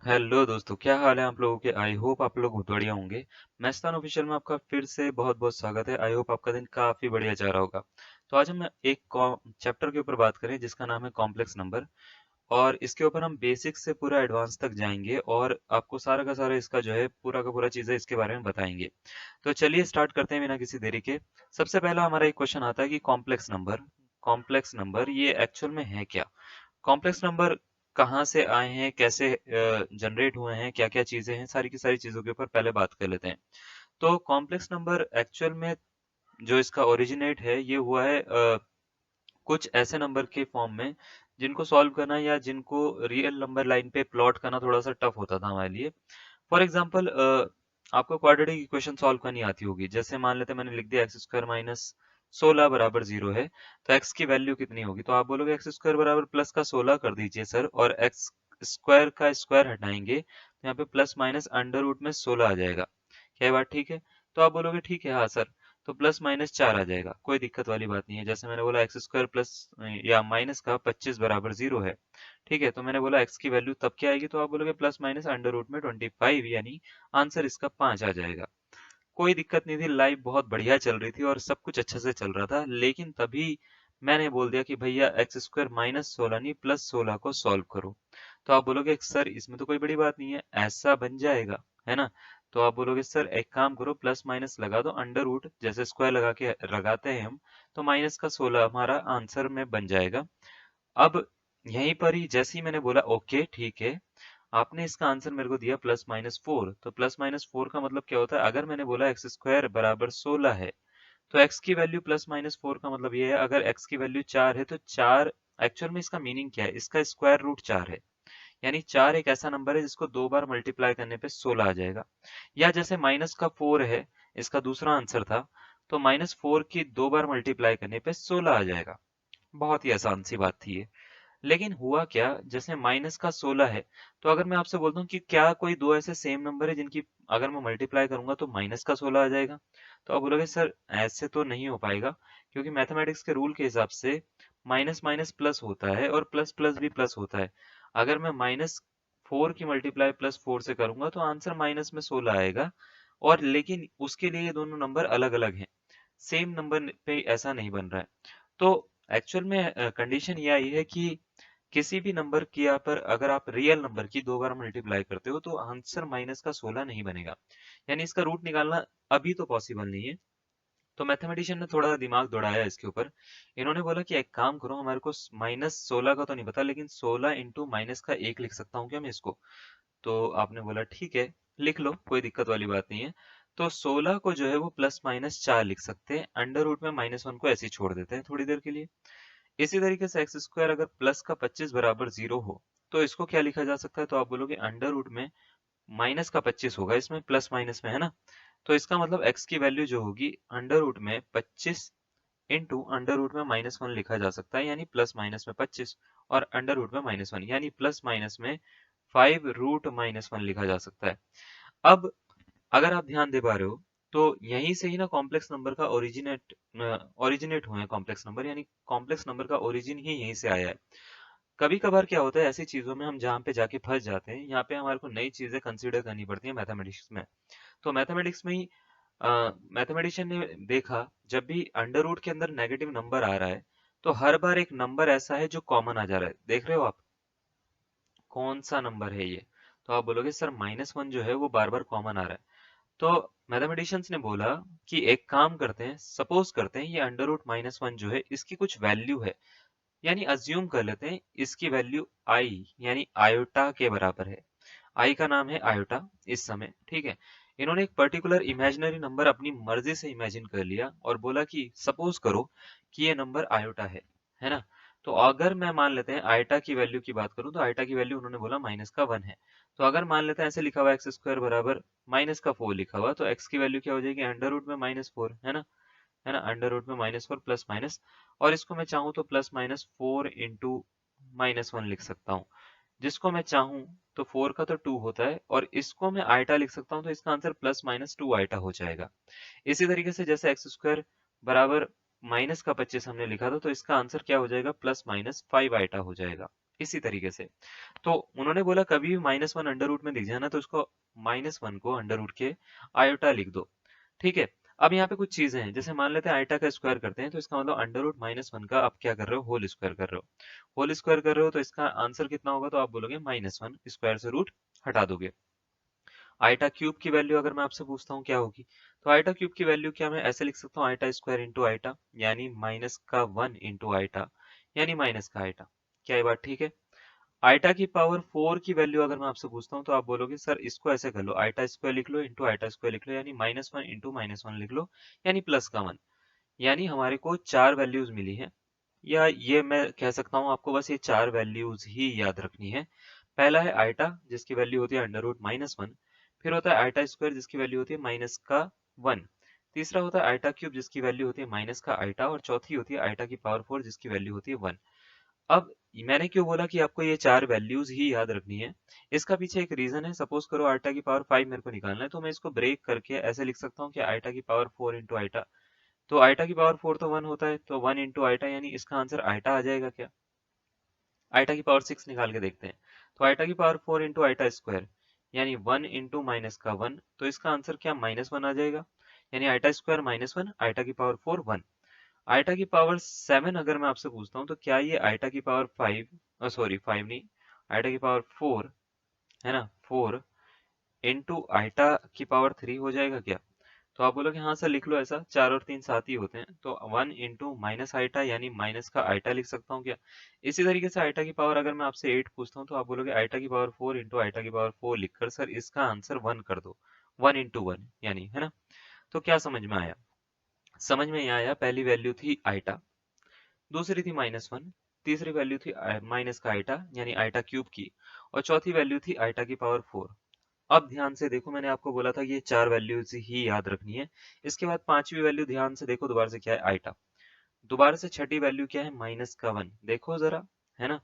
Hello दोस्तों, क्या हाल है आप लोगों के। आई होप आप लोग बहुत बढ़िया होंगे। मैस्तान ऑफिशियल में आपका फिर से बहुत बहुत स्वागत है। आई होप आपका दिन काफी बढ़िया जा रहा होगा। तो आज हम एक चैप्टर के ऊपर बात करें जिसका नाम है कॉम्प्लेक्स नंबर। और इसके ऊपर हम बेसिक से पूरा एडवांस तक जाएंगे और आपको सारा का सारा इसका जो है पूरा का पूरा चीजें इसके बारे में बताएंगे। तो चलिए स्टार्ट करते हैं बिना किसी देरी के। सबसे पहला हमारा एक क्वेश्चन आता है कि कॉम्प्लेक्स नंबर ये एक्चुअल में है क्या। कॉम्प्लेक्स नंबर कहाँ से आए हैं, कैसे जनरेट हुए हैं, क्या क्या चीजें हैं, सारी की सारी चीजों के ऊपर पहले बात कर लेते हैं। तो कॉम्प्लेक्स नंबर एक्चुअल में जो इसका ओरिजिनेट है ये हुआ है कुछ ऐसे नंबर के फॉर्म में जिनको सॉल्व करना या जिनको रियल नंबर लाइन पे प्लॉट करना थोड़ा सा टफ होता था हमारे लिए। फॉर एग्जाम्पल आपको क्वाड्रेटिक इक्वेशन सॉल्व करनी आती होगी। जैसे मान लेते हैं मैंने लिख दिया एक्स स्क्वायर माइनस 16 बराबर 0 है। तो एक्स की वैल्यू कितनी होगी, तो आप बोलोगे एक्स स्क्वायर बराबर प्लस का 16 कर दीजिए सर, और एक्स स्क्वायर का स्क्वायर हटाएंगे तो यहाँ पे प्लस माइनस अंडर रूट में 16 आ जाएगा। क्या ये बात ठीक है? तो आप बोलोगे ठीक है हाँ सर। तो प्लस माइनस 4 आ जाएगा, कोई दिक्कत वाली बात नहीं है। जैसे मैंने बोला एक्स स्क्वायर प्लस या माइनस का 25 बराबर 0 है। ठीक है, तो मैंने बोला एक्स की वैल्यू तब क्या आएगी, तो आप बोलोगे प्लस माइनस अंडर रूट में 25, यानी आंसर इसका 5 आ जाएगा। कोई दिक्कत नहीं थी, लाइफ बहुत बढ़िया चल रही थी और सब कुछ अच्छे से चल रहा था। लेकिन तभी मैंने बोल दिया कि भैया एक्स स्क्वायर माइनस 16 नहीं प्लस 16 को सॉल्व करो। तो आप बोलोगे सर इसमें तो कोई बड़ी बात नहीं है, ऐसा बन जाएगा, है ना। तो आप बोलोगे सर एक काम करो, प्लस माइनस लगा दो, अंडर रूट जैसे स्क्वायर लगा के लगाते हैं हम, तो माइनस का 16 हमारा आंसर में बन जाएगा। अब यहीं पर ही जैसे ही मैंने बोला ओके ठीक है, आपने इसका आंसर मेरे को दिया +-4। तो +-4 का मतलब क्या होता है, अगर मैंने बोला एक्स स्क्वायर बराबर 16 है तो x की वैल्यू +-4 का मतलब ये है, अगर x की वैल्यू 4 है तो 4, एक्चुअल में इसका मीनिंग क्या है, इसका स्क्वायर रूट 4 है। यानी 4 एक ऐसा नंबर है जिसको दो बार मल्टीप्लाई करने पे 16 आ जाएगा। या जैसे माइनस का 4 है, इसका दूसरा आंसर था, तो -4 की दो बार मल्टीप्लाई करने पे 16 आ जाएगा। बहुत ही आसान सी बात थी ये। लेकिन हुआ क्या, जैसे माइनस का 16 है, तो अगर मैं आपसे बोलता हूँ कि क्या कोई दो ऐसे सेम नंबर है जिनकी अगर मैं मल्टीप्लाई करूंगा तो माइनस का 16 आ जाएगा, तो आप बोलोगे सर ऐसे तो नहीं हो पाएगा, क्योंकि मैथमेटिक्स के रूल के हिसाब से माइनस माइनस प्लस होता है और प्लस प्लस भी प्लस होता है। अगर मैं -4 की मल्टीप्लाई +4 से करूंगा तो आंसर माइनस में 16 आएगा। और लेकिन उसके लिए ये दोनों नंबर अलग अलग हैं, सेम नंबर पे ऐसा नहीं बन रहा है। तो एक्चुअल में कंडीशन ये आई है कि किसी भी नंबर की यहाँ पर अगर आप रियल नंबर की दो बार मल्टीप्लाई करते हो तो आंसर माइनस का 16 नहीं बनेगा। यानी इसका रूट निकालना अभी तो पॉसिबल नहीं है। तो मैथमेटिशियन ने थोड़ा दिमाग दौड़ाया इसके ऊपर। इन्होंने बोला कि एक काम करो, हमारे को -16 का तो नहीं पता, लेकिन 16 इंटू माइनस का 1 लिख सकता हूँ क्या मैं इसको। तो आपने बोला ठीक है, लिख लो, कोई दिक्कत वाली बात नहीं है। तो 16 को जो है वो +-4 लिख सकते हैं, अंडर रूट में -1 को ऐसे ही छोड़ देते हैं थोड़ी देर के लिए। इसी तरीके से एक्स स्क्वायर अगर प्लस का 25 बराबर 0 हो तो इसको क्या लिखा जा सकता है, तो आप बोलोगे अंडर रूट में माइनस का 25 होगा, इसमें प्लस माइनस में है ना। तो इसका मतलब एक्स की वैल्यू जो होगी अंडर रूट में 25 इंटू अंडर रूट में -1 लिखा जा सकता है, यानी प्लस माइनस में 25 और अंडर रूट में -1 यानी प्लस माइनस में 5 रूट -1 लिखा जा सकता है। अब अगर आप ध्यान दे पा रहे हो तो यहीं से ही ना कॉम्प्लेक्स नंबर का ओरिजिनेट हुए हैं कॉम्प्लेक्स नंबर, यानी कॉम्प्लेक्स नंबर का ओरिजिन ही यहीं से आया है। कभी कभार क्या होता है ऐसी चीजों में हम जहाँ पे जाके फंस जाते हैं, यहाँ पे हमारे को नई चीजें कंसीडर करनी पड़ती है मैथमेटिक्स में। तो मैथमेटिक्स में ही मैथमेटिशियन ने देखा, जब भी अंडर रूट के अंदर नेगेटिव नंबर आ रहा है तो हर बार एक नंबर ऐसा है जो कॉमन आ जा रहा है। देख रहे हो आप कौन सा नंबर है ये, तो आप बोलोगे सर -1 जो है वो बार बार कॉमन आ रहा है। तो मैथमेटिशियंस ने बोला कि एक काम करते हैं, सपोज करते हैं ये अंडर रूट -1 जो है इसकी कुछ वैल्यू है, यानी अज्यूम कर लेते हैं इसकी वैल्यू आई यानी आयोटा के बराबर है। आई का नाम है आयोटा इस समय, ठीक है। इन्होंने एक पर्टिकुलर इमेजिनरी नंबर अपनी मर्जी से इमेजिन कर लिया और बोला कि सपोज करो कि ये नंबर आयोटा है ना। तो अगर मैं मान लेते हैं आयोटा की वैल्यू की बात करूं तो आयोटा की वैल्यू उन्होंने बोला माइनस का 1 है। तो अगर मान लेते हैं ऐसे लिखा हुआ एक्स स्क्वायर बराबर माइनस का 4 लिखा हुआ, तो एक्स की वैल्यू क्या हो जाएगी अंडर रूट में -4, है ना, अंडर रूट में -4 प्लस माइनस। और इसको मैं चाहूँ तो +-4 इंटू -1 लिख सकता हूँ, जिसको मैं चाहूँ तो 4 का तो 2 होता है, और इसको मैं आयटा लिख सकता हूँ, तो इसका आंसर +-2 आयटा हो जाएगा। इसी तरीके से जैसे एक्स स्क्वायर बराबर माइनस का 25 हमने लिखा था, तो इसका आंसर क्या हो जाएगा +-5 आयटा हो जाएगा। इसी तरीके से। तो उन्होंने बोला कभी भी -1 अंडर रूट में दिख जाए ना तो उसको -1 को अंडर रूट के आयोटा लिख दो। ठीक है, अब यहाँ पे कुछ चीजें हैं, जैसे मान लेते हैं आयोटा का स्क्वायर करते हैं तो इसका मतलब अंडर रूट -1 का आप क्या कर रहे हो, होल स्क्वायर कर रहे हो। होल स्क्वायर कर रहे हो तो इसका आंसर कितना होगा, तो आप बोलोगे -1 स्क्वायर से रूट हटा दोगे। आयटा क्यूब की वैल्यू अगर मैं आपसे पूछता हूँ क्या होगी, तो आयटा क्यूब की वैल्यू क्या मैं ऐसे लिख सकता हूँ, आयटा स्क्वायर इंटू आयटा, यानी -1 इंटू आयटा, यानी माइनस का आयटा। क्या ये बात ठीक है? आयटा की पावर 4 की वैल्यू अगर मैं आपसे पूछता हूँ तो आप बोलोगे सर इसको ऐसे कर लो, आयटा स्क्वायर लिख लो इंटू आयटा स्क्वायर लिख लो, यानी -1 इंटू -1 लिख लो, यानी प्लस का 1। यानी हमारे को 4 वैल्यूज मिली है, या ये मैं कह सकता हूँ आपको बस ये 4 वैल्यूज ही याद रखनी है। पहला है आयटा जिसकी वैल्यू होती है अंडर रूट -1, फिर होता है आयटा स्क्वायर जिसकी वैल्यू होती है माइनस का 1, तीसरा होता है आयटा क्यूब जिसकी वैल्यू होती है माइनस का आयटा, और चौथी होती है आयटा की पावर 4 जिसकी वैल्यू होती है 1। अब मैंने क्यों बोला कि आपको ये 4 वैल्यूज ही याद रखनी है, इसका पीछे एक रीजन है। सपोज करो आयटा की पावर 5 मेरे को निकालना है, तो मैं इसको ब्रेक करके ऐसे लिख सकता हूँ कि आयटा की पावर 4 इंटू आयटा, तो आयटा की पावर 4 तो 1 होता है, तो 1 इंटू आयटा, यानी इसका आंसर आयटा आ जाएगा क्या। आयटा की पावर 6 निकाल के देखते हैं, तो आयटा की पावर 4 इंटू आयटा स्क्वायर, यानी 1 इंटू माइनस का 1, तो इसका आंसर क्या -1 आ जाएगा, यानी आयटा स्क्वायर -1, आयटा की पावर 4 1। आयटा की पावर 7 अगर मैं आपसे पूछता हूँ तो क्या ये आयटा की पावर 5, सॉरी 5 नहीं, आयटा की पावर 4 है ना, 4 इंटू आयटा की पावर 3 हो जाएगा क्या। तो आप बोलोगे हाँ सर लिख लो ऐसा, 4 और 3 साथ ही होते हैं, तो 1 इंटू माइनस आइटा, यानी माइनस का आइटा लिख सकता हूँ क्या। इसी तरीके से आइटा की पावर अगर मैं आपसे 8 पूछता हूँ तो आप बोलोगे आइटा की पावर 4 इंटू आइटा की पावर 4 लिखकर सर इसका आंसर 1 कर दो, 1 इंटू 1 यानी, है ना। तो क्या समझ में आया, समझ में आया, पहली वैल्यू थी आइटा, दूसरी थी -1, तीसरी वैल्यू थी माइनस का आइटा यानी आइटा क्यूब की, और चौथी वैल्यू थी आइटा की पावर 4। अब ध्यान से देखो, मैंने आपको बोला था कि ये 4 वैल्यूज ही याद रखनी है। इसके बाद पांचवी वैल्यू ध्यान से देखो दोबारा से क्या है, आइटा। दोबारा से छठी वैल्यू क्या है, माइनस का 1, देखो जरा, है ना।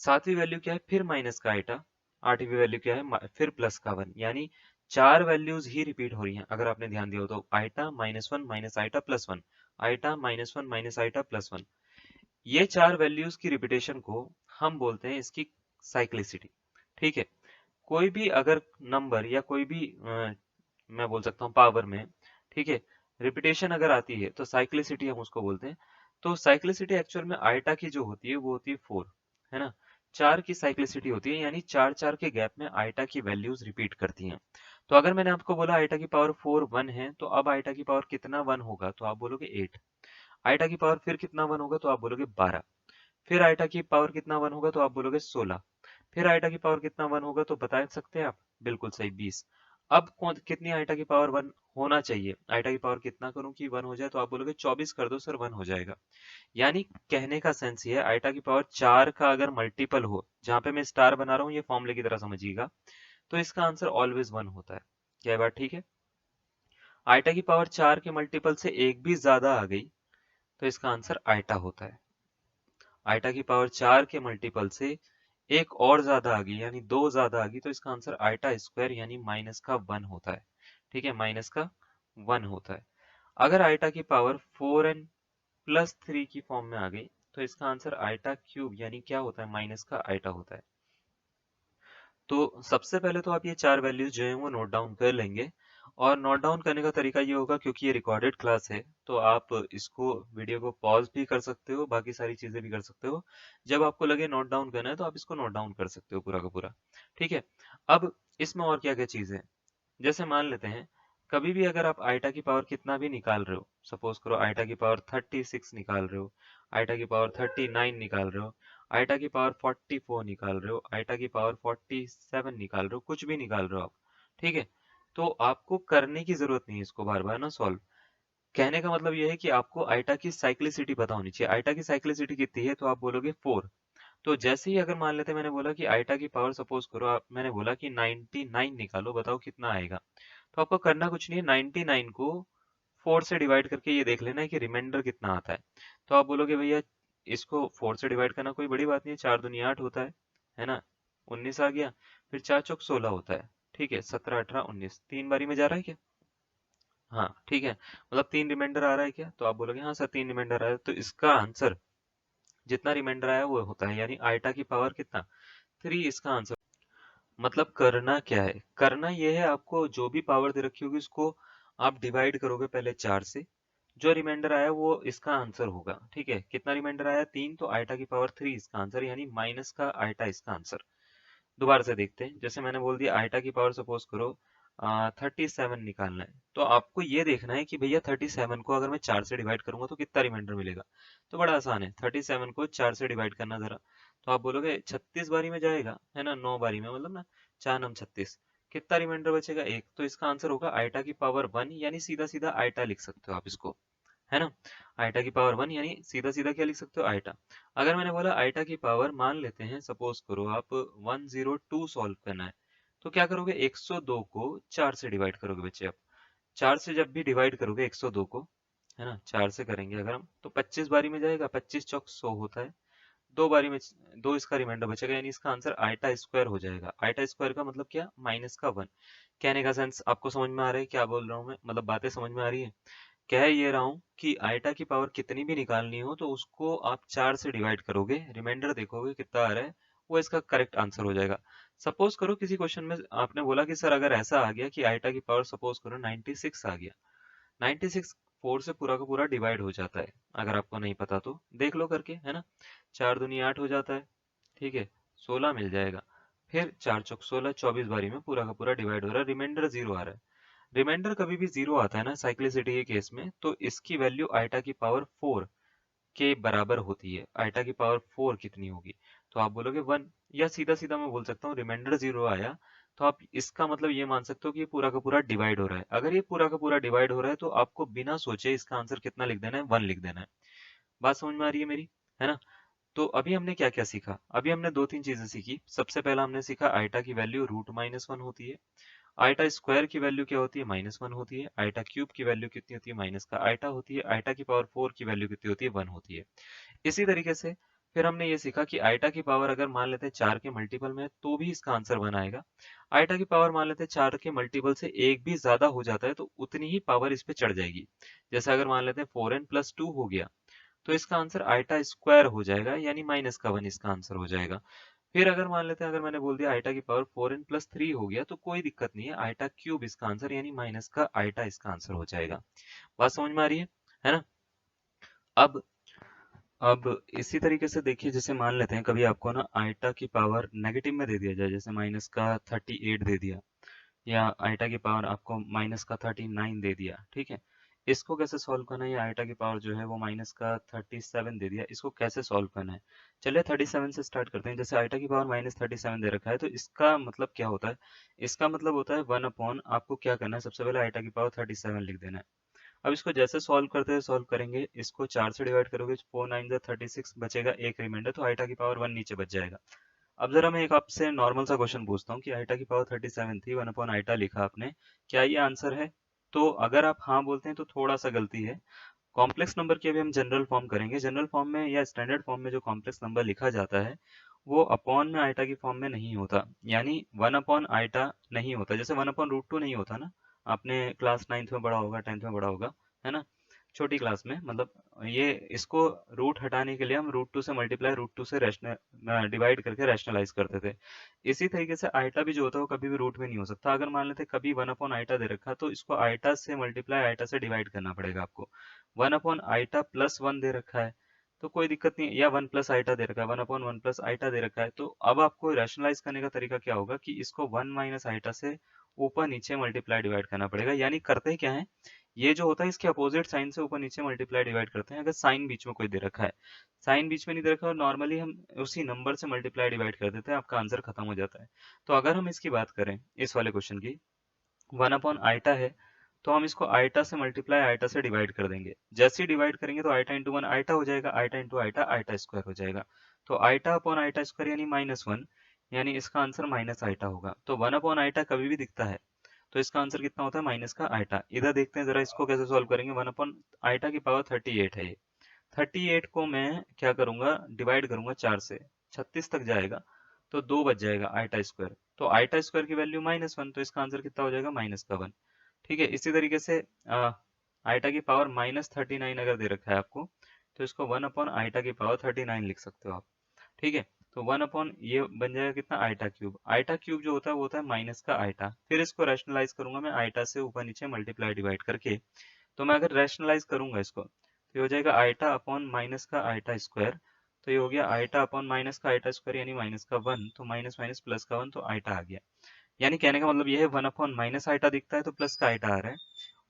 सातवीं वैल्यू क्या है, फिर माइनस का आइटा। आठवीं वैल्यू क्या है, फिर प्लस का 1, यानी 4 वैल्यूज ही रिपीट हो रही हैं अगर आपने ध्यान दिया हो तो, iota -1 minus iota plus 1, iota -1 minus iota plus 1। ये 4 वैल्यूज की रिपीटेशन को हम बोलते हैं इसकी साइक्लिसिटी। ठीक है, कोई भी अगर नंबर या कोई भी मैं बोल सकता हूँ पावर में, ठीक है, रिपीटेशन अगर आती है तो साइक्लिसिटी हम उसको बोलते हैं। तो साइक्लिसिटी एक्चुअल में आयटा की जो होती है वो होती है 4, है ना। 4 की साइक्लिसिटी होती है, यानी 4 4 के गैप में आयटा की वैल्यूज रिपीट करती हैं। तो अगर मैंने आपको बोला आयटा की पावर 4 1 है, तो अब आयटा की पावर कितना 1 होगा, तो आप बोलोगे 8। आयटा की पावर फिर कितना 1 होगा, तो आप बोलोगे 12। फिर आयटा की पावर कितना 1 होगा, तो आप बोलोगे 16। फिर आयटा की पावर कितना 1 होगा, तो बता सकते हैं आप, बिल्कुल सही 20। अब कौन कितनी आयटा की पावर 1 होना चाहिए, आयटा की पावर कितना करूं कि 1 हो जाए, तो आप बोलोगे 24 कर दो सर 1 हो जाएगा। यानी कहने का सेंस ये है, आयटा की पावर 4 का अगर मल्टीपल हो, जहां पे मैं स्टार बना रहा हूँ ये फॉर्मूले की तरह समझिएगा, तो इसका आंसर ऑलवेज 1 होता है। क्या बात ठीक है। आयटा की पावर 4 के मल्टीपल से एक भी ज्यादा आ गई तो इसका आंसर आयटा होता है। आयटा की पावर 4 के मल्टीपल से एक और ज्यादा आ गई, यानी 2 ज्यादा आ गई, तो इसका आंसर आयटा स्क्वायर यानी माइनस का 1 होता है। ठीक है, माइनस का 1 होता है। अगर आयटा की पावर 4n प्लस 3 की फॉर्म में आ गई तो इसका आंसर आयटा क्यूब यानी क्या होता है, माइनस का आयटा होता है। तो सबसे पहले तो आप ये 4 वैल्यूज जो है वो नोट डाउन कर लेंगे, और नोट डाउन करने का तरीका ये होगा, क्योंकि ये रिकॉर्डेड क्लास है तो आप इसको वीडियो को पॉज भी कर सकते हो, बाकी सारी चीजें भी कर सकते हो। जब आपको लगे नोट डाउन करना है तो आप इसको नोट डाउन कर सकते हो पूरा का पूरा। ठीक है, अब इसमें और क्या क्या चीजें हैं, जैसे मान लेते हैं कभी भी अगर आप आयटा की पावर कितना भी निकाल रहे हो, सपोज करो आयटा की पावर 36 निकाल रहे हो, आयटा की पावर 39 निकाल रहे हो, आयटा की पावर 44 निकाल रहे हो, आयटा की पावर 47 निकाल रहे हो, कुछ भी निकाल रहे हो आप, ठीक है, तो आपको करने की जरूरत नहीं है इसको बार बार ना सॉल्व। कहने का मतलब यह है कि आपको आयटा की साइक्लिसिटी पता होनी चाहिए। आयटा की साइक्लिसिटी कितनी है, तो आप बोलोगे 4। तो जैसे ही अगर मान लेते मैंने बोला कि आयटा की पावर सपोज करो आप, मैंने बोला कि 99 निकालो, बताओ कितना आएगा। तो आपको करना कुछ नहीं है, 99 को 4 से डिवाइड करके ये देख लेना है कि रिमाइंडर कितना आता है। तो आप बोलोगे भैया इसको 4 से डिवाइड करना कोई बड़ी बात नहीं है, 4 दूनी 8 होता है ना, 19 आ गया, फिर 4 चौक 16 होता है, ठीक है, 17 18 19 तीन बारी में जा रहा है क्या। हाँ ठीक है, मतलब 3 रिमाइंडर आ रहा है क्या, तो आप बोलोगे हाँ सर 3 रिमाइंडर आ रहा है, तो इसका आंसर जितना रिमाइंडर आया वो होता है, यानी आइटा की पावर कितना 3 इसका आंसर। मतलब करना क्या है, करना ये है आपको जो भी पावर दे रखी होगी उसको आप डिवाइड करोगे पहले 4 से, जो रिमाइंडर आया वो इसका आंसर होगा। ठीक है, कितना रिमाइंडर आया 3, तो आइटा की पावर 3 इसका आंसर, यानी माइनस का आइटा इसका आंसर। दोबारा से देखते हैं, जैसे मैंने बोल दिया आइटा की पावर सपोज करो 37 निकालना है, तो आपको ये देखना है कि भैया 37 को अगर मैं 4 से डिवाइड करूंगा तो कितना रिमाइंडर मिलेगा। तो बड़ा आसान है, 37 को 4 से डिवाइड करना जरा, तो आप बोलोगे 36 बारी में जाएगा, है ना, 9 बारी में, मतलब ना 4 9 36, कितना रिमाइंडर बचेगा 1, तो इसका आंसर होगा आइटा की पावर 1, यानी सीधा सीधा आइटा लिख सकते हो आप इसको, है ना। आइटा की पावर 1 यानी सीधा सीधा क्या लिख सकते हो, आइटा। अगर मैंने बोला आइटा की पावर मान लेते हैं, सपोज करो आप 102 सॉल्व करना है, तो क्या करोगे 102 को 4 से डिवाइड करोगे बच्चे आप। 4 से जब भी डिवाइड करोगे 102 को, है ना, 4 से करेंगे अगर हम, तो 25 बारी में जाएगा, 25 चौक 100 होता है, दो बारी में दो इसका रिमाइंडर बचेगा, यानी इसका आंसर आइटा स्क्वायर हो जाएगा। आइटा स्क्वायर का मतलब क्या, माइनस का 1। कहने का सेंस आपको समझ में आ रहा है क्या बोल रहा हूँ मैं, मतलब बातें समझ में आ रही है। कह ये रहा हूँ कि आइटा की पावर कितनी भी निकालनी हो तो उसको आप 4 से डिवाइड करोगे, रिमाइंडर देखोगे कितना आ रहा है, वो इसका करेक्ट आंसर हो जाएगा। सपोज करो किसी क्वेश्चन में आपने बोला कि सर अगर ऐसा आ गया कि आइटा की पावर सपोज करो 96 आ गया, 96 4 से पूरा का पूरा डिवाइड हो जाता है, अगर आपको नहीं पता तो देख लो करके, है ना। 4 दूनी 8 हो जाता है, ठीक है, 16 मिल जाएगा, फिर 4 चौक 16, 24 बारी में पूरा का पूरा डिवाइड हो रहा है, रिमाइंडर 0 आ रहा है। रिमाइंडर कभी भी 0 आता है ना साइक्लिसिटी के केस में, तो इसकी वैल्यू आइटा की पावर 4 के बराबर होती है। आइटा की पावर 4 कितनी होगी, तो आप बोलोगे 1, या सीधा सीधा मैं बोल सकता हूँ रिमाइंडर 0 आया, तो आप इसका मतलब ये मान सकते हो कि ये पूरा का पूरा डिवाइड हो रहा है। अगर ये पूरा का पूरा डिवाइड हो रहा है तो आपको बिना सोचे इसका आंसर कितना लिख देना है, 1 लिख देना है। बात समझ में आ रही है मेरी, है ना। तो अभी हमने क्या क्या सीखा, अभी हमने दो तीन चीजें सीखी। सबसे पहला हमने सीखा आइटा की वैल्यू √-1 होती है, आइटा स्क्वायर की वैल्यू क्या होती है, -1 होती है, आइटा क्यूब की वैल्यू कितनी होती है, माइनस का आइटा होती है, आइटा की पावर 4 की वैल्यू कितनी होती है, 1 होती है। इसी तरीके से फिर हमने ये सीखा कि आइटा की पावर अगर मान लेते हैं 4 के मल्टीपल में तो भी इसका आंसर 1 आएगा। आइटा की पावर मान लेते हैं 4 के मल्टीपल से एक भी ज्यादा हो जाता है तो उतनी ही पावर इस पे चढ़ जाएगी। जैसे अगर मान लेते हैं 4n+2 हो गया, तो इसका आंसर आइटा स्क्वायर हो जाएगा, यानी -1 इसका आंसर हो जाएगा। फिर अगर मान लेते हैं, अगर मैंने बोल दिया आइटा की पावर 4n+3 हो गया, तो कोई दिक्कत नहीं है, आइटा क्यूब इसका आंसर, यानी माइनस का आइटा इसका आंसर हो जाएगा। बात समझ में आ रही है ना। अब अब इसी तरीके से देखिए, जैसे मान लेते हैं कभी आपको ना आइटा की पावर नेगेटिव में दे दिया जाए, जैसे माइनस का 38 दे दिया, या आइटा की पावर आपको माइनस का 39 दे दिया, ठीक है। इसको कैसे सॉल्व करना है, या आइटा की पावर जो है वो माइनस का 37 दे दिया, इसको कैसे सॉल्व करना है। चलिए 37 से स्टार्ट करते हैं। जैसे आइटा की पावर -37 दे रखा है, तो इसका मतलब क्या होता है, इसका मतलब होता है 1 अपॉन, आपको क्या करना है, सबसे पहले आइटा की पावर 37 लिख देना है। अब इसको जैसे सॉल्व करते हैं, सॉल्व करेंगे, इसको 4 से डिवाइड करोगे, 4 9 36, बचेगा एक रिमाइंडर, तो आइटा की पावर 1 नीचे बच जाएगा। अब जरा मैं एक आपसे नॉर्मल सा क्वेश्चन पूछता हूँ कि आइटा की पावर 37 थी, 1 अपॉन आइटा लिखा आपने, क्या ये आंसर है। तो अगर आप हाँ बोलते हैं तो थोड़ा सा गलती है। कॉम्प्लेक्स नंबर की अभी हम जनरल फॉर्म करेंगे। जनरल फॉर्म में या स्टैंडर्ड फॉर्म में जो कॉम्प्लेक्स नंबर लिखा जाता है वो अपॉन में आइटा की फॉर्म में नहीं होता, यानी 1 अपॉन आइटा नहीं होता। जैसे 1 अपॉन √2 नहीं होता ना, आपने क्लास 9th में पढ़ा होगा, 10th में पढ़ा होगा, है ना, छोटी क्लास में, मतलब ये इसको रूट हटाने के लिए हम √2 से मल्टीप्लाई, √2 से रैशनल डिवाइड करके रैशनलाइज करते थे। इसी तरीके से आइटा भी जो होता है वो कभी भी रूट में नहीं हो सकता। अगर मान लेते कभी 1 अपॉन आइटा दे रखा, तो इसको आइटा से मल्टीप्लाई, आइटा से डिवाइड करना पड़ेगा आपको। 1 अपॉन आइटा+1 दे रखा है तो कोई दिक्कत नहीं है, या 1 प्लस आइटा दे रखा है, 1 अपॉन 1 प्लस आइटा दे रखा है, तो अब आपको रैशनलाइज करने का तरीका क्या होगा कि इसको 1 - आइटा से ऊपर नीचे मल्टीप्लाई डिवाइड करना पड़ेगा। यानी करते क्या है, ये जो होता है इसके अपोजिट साइन से ऊपर नीचे मल्टीप्लाई डिवाइड करते हैं, अगर साइन बीच में कोई दे रखा है। साइन बीच में नहीं दे रखा और नॉर्मली हम उसी नंबर से मल्टीप्लाई डिवाइड कर देते हैं, आपका आंसर खत्म हो जाता है। तो अगर हम इसकी बात करें, इस वाले क्वेश्चन की, 1 अपॉन आइटा है, तो हम इसको आइटा से मल्टीप्लाई, आइटा से डिवाइड कर देंगे। जैसे ही डिवाइड करेंगे तो आइटा इंटू 1 आइटा हो जाएगा, iota into iota iota square हो जाएगा। तो आइटा अपॉन आइटा स्क्वायर यानी -1, यानी इसका आंसर माइनस आइटा होगा। तो 1 अपॉन आइटा कभी भी दिखता है तो इसका आंसर कितना होता है, माइनस का आइटा। इधर देखते हैं जरा इसको कैसे सॉल्व करेंगे। 1 अपॉन आइटा की पावर 38 है ये, 38 को मैं क्या करूंगा, डिवाइड करूंगा 4 से, 36 तक जाएगा, तो 2 बच जाएगा आइटा स्क्वायर। तो आइटा स्क्वायर की वैल्यू -1, तो इसका आंसर कितना हो जाएगा, -1। ठीक है, इसी तरीके से आइटा की पावर -39 अगर दे रखा है आपको, तो इसको 1 अपॉन आइटा की पावर 39 लिख सकते हो आप। ठीक है, तो 1 अपॉन ये बन जाएगा कितना, आइटा क्यूब। आइटा क्यूब जो होता है वो होता है माइनस का आइटा। फिर इसको रैशनलाइज करूंगा मैं आइटा से ऊपर नीचे मल्टीप्लाई डिवाइड करके। तो मैं अगर रैशनलाइज करूंगा इसको तो ये हो जाएगा आइटा अपॉन माइनस का आइटा स्क्वायर। तो ये हो गया आइटा अपॉन माइनस का आइटा स्क्वायर यानी माइनस का 1, तो माइनस माइनस प्लस का 1, तो आइटा आ गया। यानी कहने का मतलब ये है 1 अपॉन माइनस आइटा दिखता है तो प्लस का आइटा आ रहा है,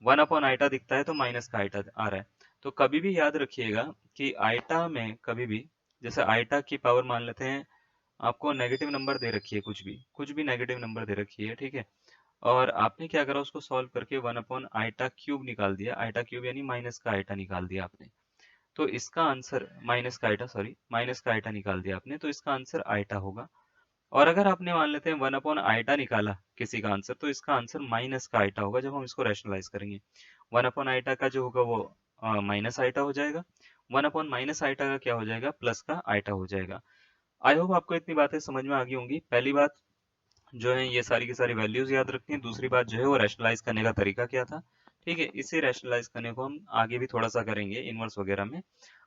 1 अपॉन आइटा दिखता है तो माइनस का आइटा आ रहा है। तो कभी भी याद रखिएगा कि आइटा में कभी भी, जैसे आइटा की पावर मान लेते हैं आपको नेगेटिव नंबर दे रखी है, कुछ भी नेगेटिव नंबर दे रखी है, ठीक है, और आपने क्या करा उसको सॉल्व करके 1 अपॉन आइटा क्यूब निकाल दिया, आइटा क्यूब यानी माइनस का आइटा निकाल दिया आपने। तो इसका आंसर माइनस का आइटा, सॉरी माइनस का आइटा निकाल दिया आपने, तो इसका आंसर आइटा होगा। और अगर आपने मान लेते हैं 1 अपॉन आइटा निकाला किसी का आंसर, तो इसका आंसर माइनस का आइटा होगा जब हम इसको रैशनलाइज करेंगे। 1 अपॉन आइटा का जो होगा वो माइनस आइटा हो जाएगा, 1 अपॉन माइनस आइटा का क्या हो जाएगा, प्लस का आइटा हो जाएगा। आई होप आपको इतनी बातें समझ में आ गई होंगी। पहली बात जो है ये सारी की सारी वैल्यूज याद रखनी है, दूसरी बात जो है वो रैशनलाइज करने का तरीका क्या था। ठीक है, इसे रैशनलाइज करने को हम आगे भी थोड़ा सा करेंगे इनवर्स वगैरह में।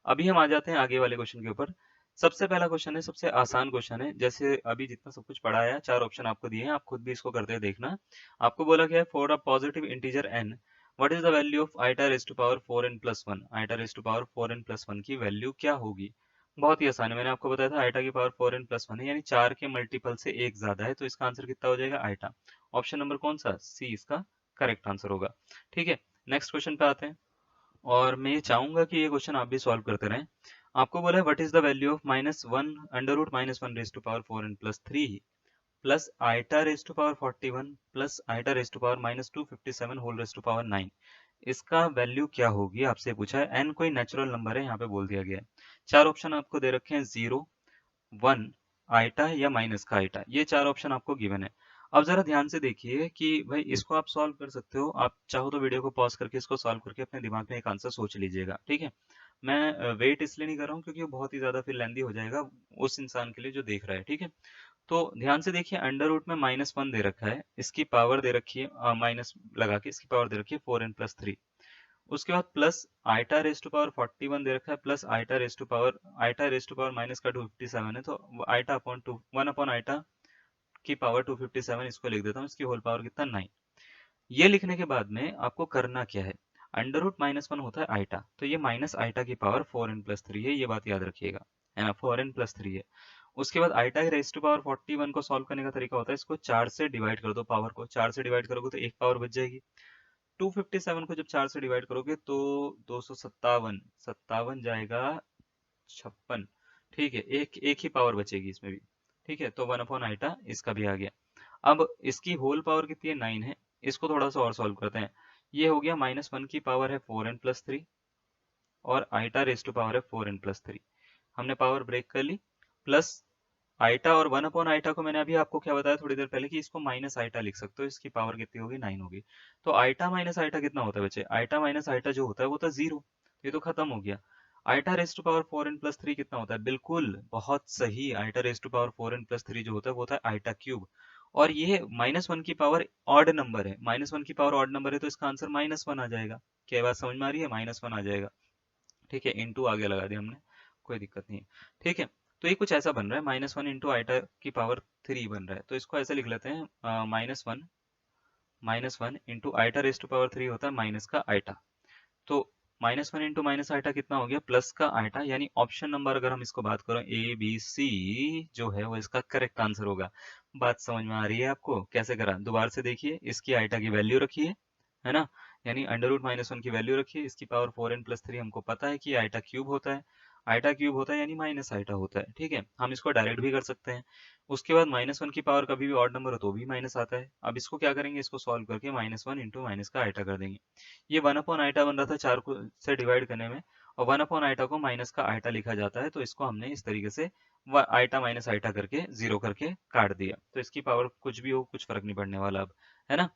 अभी हम आ जाते हैं आगे वाले क्वेश्चन के ऊपर। सबसे पहला क्वेश्चन है, सबसे आसान क्वेश्चन है, जैसे अभी जितना सब कुछ पढ़ा है, 4 ऑप्शन आपको दिए हैं, आप खुद भी इसको करते हुए देखना। आपको बोला गया है for a positive integer n what is the value of iota raise to power 4n plus 1, iota raise to power 4n plus 1 की वैल्यू क्या होगी। बहुत ही आसान है, मैंने आपको बताया था आइटा की पावर 4n प्लस 1 है, यानी 4 के मल्टीपल से एक ज्यादा है, तो इसका आंसर कितना हो जाएगा, आइटा। ऑप्शन नंबर कौन सा, सी इसका करेक्ट आंसर होगा। ठीक है, नेक्स्ट क्वेश्चन पे आते हैं, और मैं ये चाहूंगा कि ये क्वेश्चन आप भी सॉल्व करते रहें। आपको बोला है what is the value of -1 under root -1 raise to power 4n plus 3 plus iota raise to power 41 plus iota raise to power -257 whole raise to power 9। इसका वैल्यू क्या होगी आपसे पूछा है। n कोई नेचुरल नंबर है, यहाँ पे बोल दिया गया है। 4 ऑप्शन आपको दे रखे हैं, 0, 1, आइटा या माइनस का आइटा, ये 4 ऑप्शन आपको गिवन है। अब जरा ध्यान से देखिए कि भाई इसको आप सॉल्व कर सकते हो, आप चाहो तो वीडियो को पॉज करके इसको सॉल्व करके अपने दिमाग में एक आंसर सोच लीजिएगा। ठीक है, मैं वेट इसलिए नहीं कर रहा हूँ क्योंकि वो बहुत ही ज्यादा फिर लेंदी हो जाएगा उस इंसान के लिए जो देख रहा है। ठीक है, तो ध्यान से देखिए, अंडर रूट में -1 दे रखा है, इसकी पावर दे रखी है माइनस लगा के, इसकी पावर दे रखी है 4n प्लस 3। उसके बाद plus iota raise to power 41 दे रखा है, plus iota raise to power minus का 257 है, तो आइटा अपॉन 2, 1 अपॉन आइटा की पावर 257, इसको लिख देता हूँ, इसकी होल पावर कितना, 9। ये लिखने के बाद में आपको करना क्या है, अंडर रूट -1 होता है आइटा, तो ये माइनस आइटा की पावर 4n प्लस 3 है, ये बात याद रखिएगा, है ना, 4n प्लस 3 है। उसके बाद आइटा रेज़ टू पावर 41 को सॉल्व करने का तरीका होता है, इसको 4 से डिवाइड कर दो, पावर को 4 से डिवाइड करोगे तो एक पावर बच जाएगी। 257 को जब 4 से डिवाइड करोगे तो 257, 57 जाएगा 56। ठीक है, एक एक ही पावर बचेगी इसमें भी। ठीक है, तो 1 अपॉन आइटा इसका भी आ गया। अब इसकी होल पावर कितनी है, 9 है। इसको थोड़ा सा और सॉल्व करते हैं। ये हो गया -1 की पावर है 4n प्लस 3 और आइटा रेज़ टू पावर है 4n प्लस 3। हमने पावर ब्रेक कर ली, प्लस आइटा और 1 अपॉन आइटा को मैंने अभी आपको क्या बताया थोड़ी देर पहले कि इसको माइनस आइटा लिख सकते हो, इसकी पावर कितनी होगी, 9 होगी। तो आइटा माइनस आइटा कितना होता है बच्चे, आइटा माइनस आइटा जो होता है वो तो 0, ये तो खत्म हो गया। Iota raise to power 4n plus 3 कितना होता है, बिल्कुल बहुत सही, iota raise to power 4n plus 3 जो होता है वो होता है आइटा क्यूब। और ये -1 की पावर ऑड नंबर है, -1 की पावर ऑड नंबर है, तो इसका आंसर -1 आ जाएगा। क्या बात समझ में आ रही है, -1 आ जाएगा। ठीक है, इंटू आगे लगा दिया हमने, कोई दिक्कत नहीं है। ठीक है, तो ये कुछ ऐसा बन रहा है, -1 इंटू आइटा की पावर 3 बन रहा है, तो इसको ऐसे लिख लेते हैं, -1 into iota raise to power 3 होता है माइनस का आइटा। तो -1 इंटू माइनस आइटा कितना हो गया, प्लस का आइटा, यानी ऑप्शन नंबर अगर हम इसको बात करें ABC जो है वो इसका करेक्ट आंसर होगा। बात समझ में आ रही है आपको, कैसे करा, दोबारा से देखिए, इसकी आइटा की वैल्यू रखिए, है ना, यानी अंडर रूट -1 की वैल्यू रखिए, इसकी पावर 4n प्लस 3 हमको पता है कि आइटा क्यूब होता है, आइटा क्यूब होता है यानी माइनस आइटा होता है। ठीक है, हम इसको डायरेक्ट भी कर सकते हैं। उसके बाद -1 की पावर कभी भी ऑड नंबर हो तो भी माइनस आता है। अब इसको क्या करेंगे, इसको सॉल्व करके -1 इंटू माइनस का आइटा कर देंगे। ये 1 अपॉन आइटा बन रहा था 4 को से डिवाइड करने में, और 1 अपॉन आइटा को माइनस का आइटा लिखा जाता है, तो इसको हमने इस तरीके से आइटा माइनस आइटा करके 0 करके काट दिया, तो इसकी पावर कुछ भी हो कुछ फर्क नहीं पड़ने वाला अब, है ना।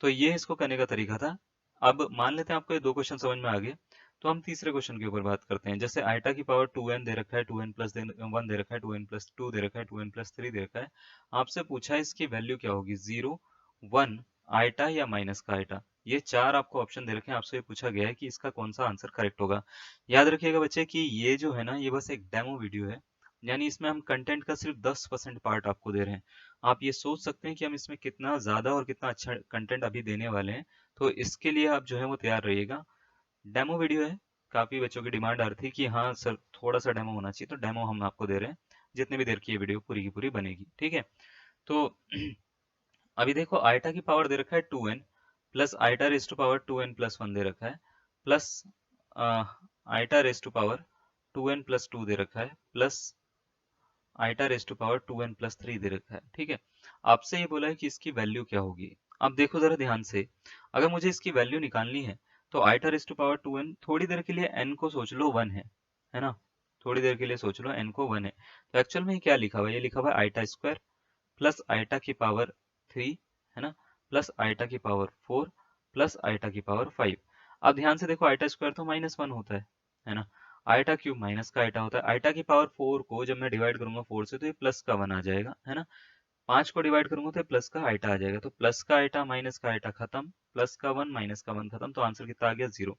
तो ये इसको करने का तरीका था। अब मान लेते हैं आपको ये दो क्वेश्चन समझ में आ गए, तो हम तीसरे क्वेश्चन के ऊपर बात करते हैं। जैसे आइटा की पावर 2n दे रखा है, 2n प्लस 1 दे रखा है, 2n प्लस 2 दे रखा है, 2n प्लस 3 दे रखा है। आपसे पूछा है इसकी वैल्यू क्या होगी, 0, 1, आइटा या माइनस का आइटा। ये 4 आपको ऑप्शन दे रखे हैं, आपसे ये पूछा गया है कि इसका कौन सा आंसर करेक्ट होगा। याद रखिएगा बच्चे कि ये जो है ना, ये बस एक डेमो वीडियो है, यानी इसमें हम कंटेंट का सिर्फ 10% पार्ट आपको दे रहे हैं। आप ये सोच सकते हैं कि हम इसमें कितना ज़्यादा और कितना अच्छा कंटेंट अभी देने वाले हैं, तो इसके लिए आप जो है वो तैयार रहिएगा। डेमो वीडियो है, काफ़ी बच्चों की डिमांड आ रही थी कि हाँ सर थोड़ा सा डेमो होना चाहिए, तो डेमो हम आपको दे रहे हैं, जितने भी देर की ये वीडियो पूरी की पूरी बनेगी, ठीक है। तो अभी देखो आइटा की पावर दे रखा है 2n plus iota raise to power 2n plus 1 दे रखा है, plus iota raise to power 2n plus 2 दे रखा है, plus iota raise to power 2n plus 3 दे रखा है, ठीक है। आपसे ये बोला है कि इसकी वैल्यू क्या होगी। अब देखो जरा ध्यान से, अगर मुझे इसकी वैल्यू निकालनी है तो iota raise to power 2n, थोड़ी देर के लिए n को सोच लो 1 है ना, थोड़ी देर के लिए सोच लो n को 1 है, तो एक्चुअल में क्या लिखा हुआ है, ये लिखा हुआ है आइटा स्क्वायर प्लस आइटा की पावर 3, है ना, प्लस आइटा की पावर 4 प्लस आइटा की पावर 5। अब ध्यान से देखो आइटा स्क्वायर तो -1 होता है ना, आइटा क्यूब माइनस का आइटा होता है, आइटा की पावर 4 को जब मैं डिवाइड करूंगा 4 से तो ये प्लस का 1 आ जाएगा, है ना, 5 को डिवाइड करूंगा तो ये प्लस का आइटा आ जाएगा, तो प्लस का आइटा माइनस का आइटा खत्म, प्लस का 1 माइनस का 1 खत्म, तो आंसर कितना आ गया 0।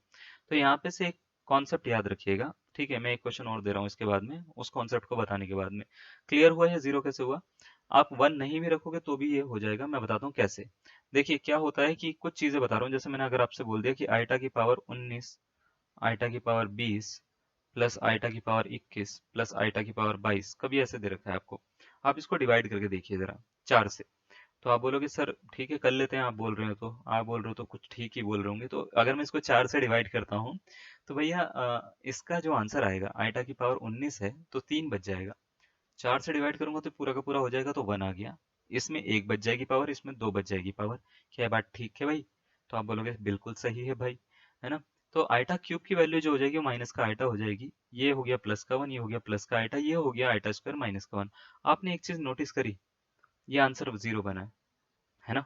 तो यहाँ पे से एक कॉन्सेप्ट याद रखिएगा, ठीक है। मैं एक क्वेश्चन और दे रहा हूँ इसके बाद में, उस कॉन्सेप्ट को बताने के बाद में क्लियर हुआ है 0 कैसे हुआ। आप 1 नहीं भी रखोगे तो भी ये हो जाएगा, मैं बताता हूँ कैसे। देखिए क्या होता है कि कुछ चीजें बता रहा हूँ, जैसे मैंने अगर आपसे बोल दिया कि आइटा की पावर 19, आइटा की पावर 20 प्लस आइटा की पावर 21 प्लस आइटा की पावर 22, कभी ऐसे दे रखा है आपको, आप इसको डिवाइड करके देखिए जरा 4 से, तो आप बोलोगे सर ठीक है कर लेते हैं, आप बोल रहे हो तो, आप बोल रहे हो तो कुछ ठीक ही बोल रहे होंगे। तो अगर मैं इसको 4 से डिवाइड करता हूँ तो भैया इसका जो आंसर आएगा, आइटा की पावर 19 है तो 3 बच जाएगा, 4 से डिवाइड करूंगा तो पूरा का पूरा हो जाएगा तो 1 आ गया, इसमें 1 बच जाएगी पावर, इसमें 2 बच जाएगी पावर। क्या बात ठीक है भाई? तो आप बोलोगे बिल्कुल सही है भाई, है ना। तो आइटा क्यूब की वैल्यू जो हो जाएगी वो माइनस का आइटा हो जाएगी, ये हो गया प्लस का 1, ये हो गया प्लस का आइटा, ये हो गया आइटा स्क्वायर माइनस का 1। आपने एक चीज नोटिस करी, ये आंसर 0 बना है ना,